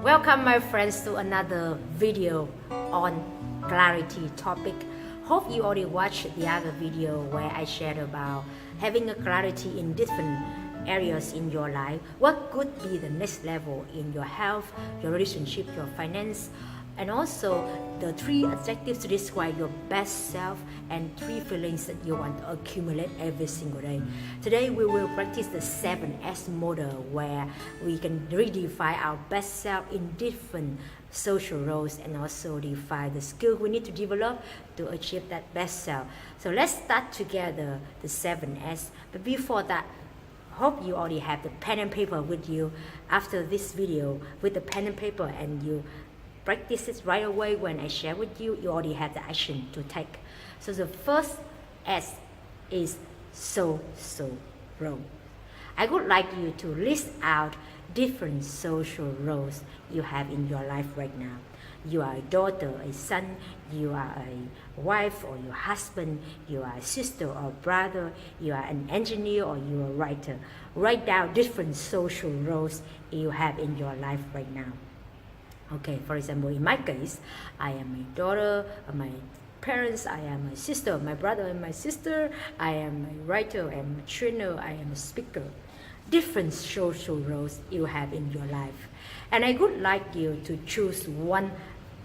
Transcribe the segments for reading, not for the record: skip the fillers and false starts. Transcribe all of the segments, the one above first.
Welcome my friends to another video on clarity topic. Hope you already watched the other video where I shared about having a clarity in different areas in your life. What could be the next level in your health, your relationship, your finance, and also the 3 adjectives to describe your best self and 3 feelings that you want to accumulate every single day. Today we will practice the 7S model where we can redefine our best self in different social roles and also define the skill we need to develop to achieve that best self. So let's start together the 7S. But before that, hope you already have the pen and paper with you after this video with the pen and paper, and you practice it right away. When I share with you, you already have the action to take. So the first S is social role. I would like you to list out different social roles you have in your life right now. You are a daughter, a son, you are a wife or your husband, you are a sister or brother, you are an engineer or you are a writer. Write down different social roles you have in your life right now. Okay, for example, in my case, I am a daughter of my parents, I am a sister of my brother and my sister, I am a writer, I am a trainer, I am a speaker. Different social roles you have in your life. And I would like you to choose one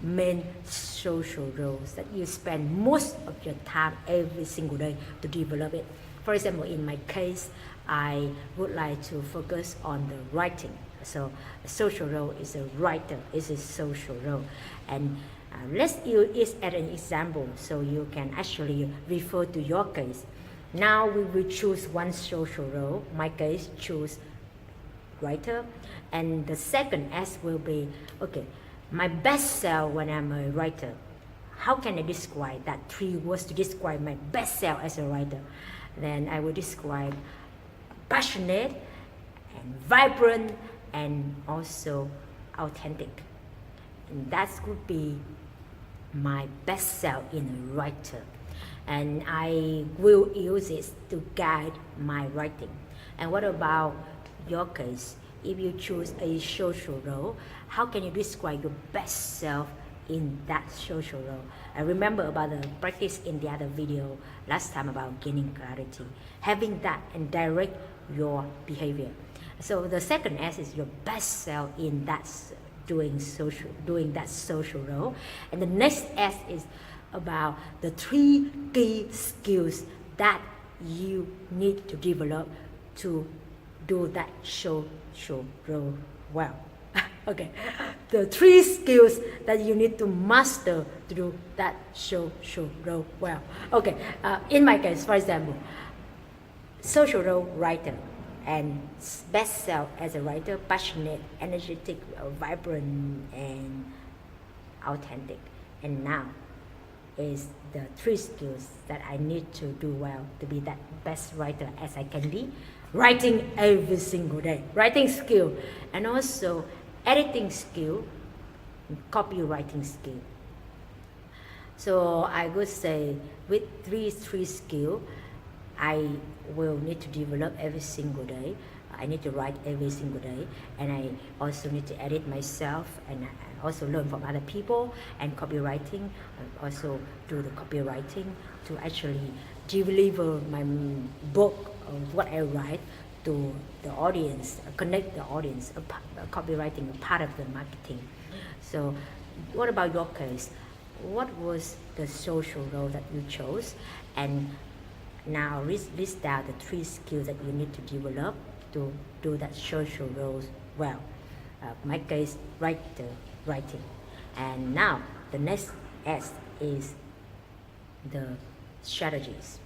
main social roles that you spend most of your time every single day to develop it. For example, in my case, I would like to focus on the writing. So a social role is a writer, is a social role. And let's use it as an example so you can actually refer to your case. Now we will choose one social role. My case, choose writer. And the second S will be, okay, my best self when I'm a writer. How can I describe that 3 words to describe my best self as a writer? Then I will describe passionate and vibrant and also authentic. And that could be my best self in a writer. And I will use it to guide my writing. And what about your case? If you choose a social role, how can you describe your best self in that social role? I remember about the practice in the other video last time about gaining clarity. Having that and direct your behavior. So the second S is your best self in that doing that social role. And the next S is about the 3 key skills that you need to develop to do that social role well. Okay, the 3 skills that you need to master to do that social role well. Okay, in my case, for example, social role writer and best self as a writer, passionate, energetic, vibrant, and authentic. And now is the 3 skills that I need to do well to be that best writer as I can be. Writing every single day, writing skill, and also editing skill, and copywriting skill. So I would say with three skill, I will need to develop every single day. I need to write every single day, and I also need to edit myself, and I also learn from other people. And copywriting, I also do the copywriting to actually deliver my book of what I write to the audience, connect the audience. Copywriting a part of the marketing. So what about your case? What was the social role that you chose? And now list down the 3 skills that you need to develop to do that social roles well. My case, writing. And now the next S is the strategies.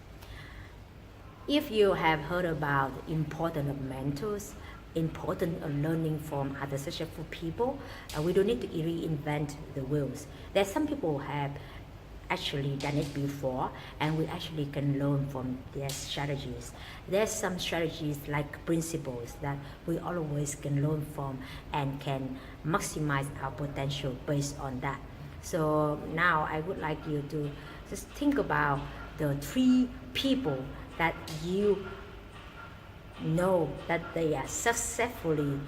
If you have heard about the importance of mentors, importance of learning from other successful people, we don't need to reinvent the wheels. There's some people have actually done it before, and we actually can learn from their strategies. There's some strategies like principles that we always can learn from and can maximize our potential based on that. So now I would like you to just think about the 3 people that you know that they are successfully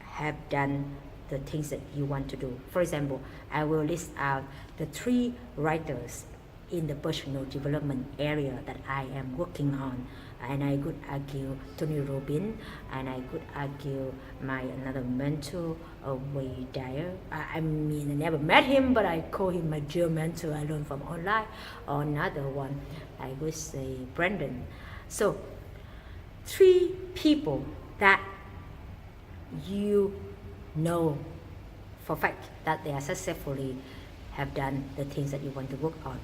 have done the things that you want to do. For example, I will list out the 3 writers in the personal development area that I am working on, and I could argue Tony Robbins, and I could argue my another mentor, Wayne Dyer. I mean, I never met him, but I call him my dear mentor. I learned from online. Or another one, I would say Brandon. So 3 people that you know for fact that they are successfully have done the things that you want to work on,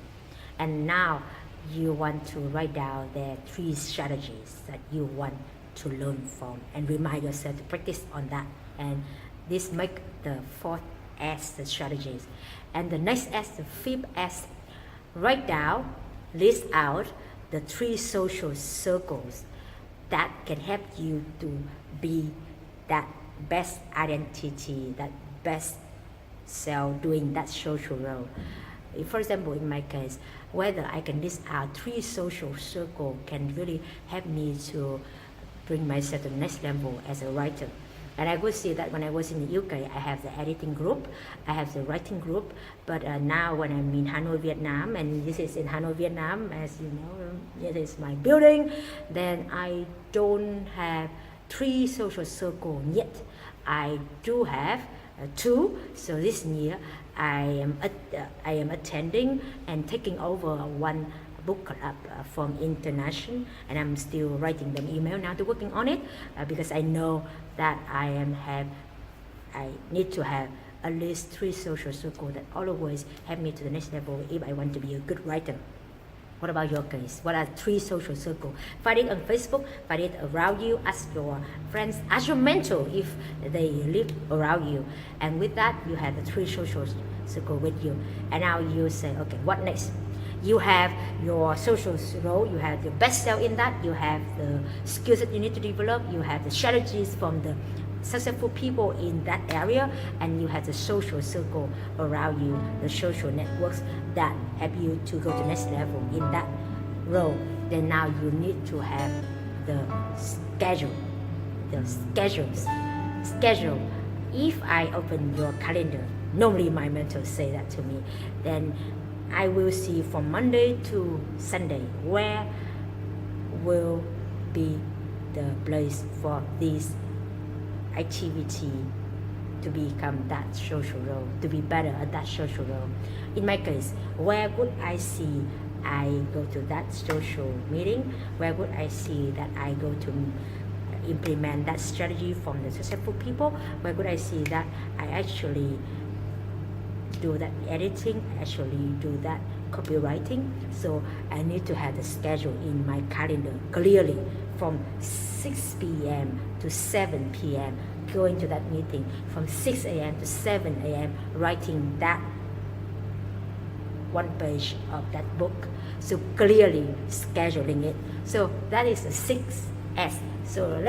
and now you want to write down their 3 strategies that you want to learn from, and remind yourself to practice on that. And this make the 4th S, the strategies. And the next S, the 5th S, write down, list out the 3 social circles that can help you to be that best identity, that best self doing that social role. For example, in my case, whether I can list out 3 social circles can really help me to bring myself to the next level as a writer. And I would see that when I was in the UK, I have the editing group, I have the writing group, but now when I'm in Hanoi, Vietnam, and this is in Hanoi, Vietnam, as you know, it is my building, then I don't have 3 social circles yet. I do have 2, so this year I am attending and taking over 1 book club from international, and I'm still writing them email now to working on it because I know that I need to have at least 3 social circles that always help me to the next level if I want to be a good writer. What about your case? What are 3 social circles? Find it on Facebook, find it around you, ask your friends, ask your mentor if they live around you. And with that, you have the 3 social circles with you. And now you say, okay, what next? You have your social role, you have your best self in that, you have the skills that you need to develop, you have the strategies from the successful people in that area, and you have the social circle around you, the social networks that help you to go to the next level in that role. Then now you need to have the schedule. If I open your calendar, normally my mentors say that to me, then I will see from Monday to Sunday where will be the place for this activity to become that social role, to be better at that social role. In my case, where would I see I go to that social meeting? Where would I see that I go to implement that strategy from the successful people? Where would I see that I actually do that editing, actually do that copywriting? So I need to have the schedule in my calendar clearly from 6 p.m. to 7 p.m. going to that meeting, from 6 a.m. to 7 a.m. writing that 1 page of that book. So clearly scheduling it. So that is the 6 S. So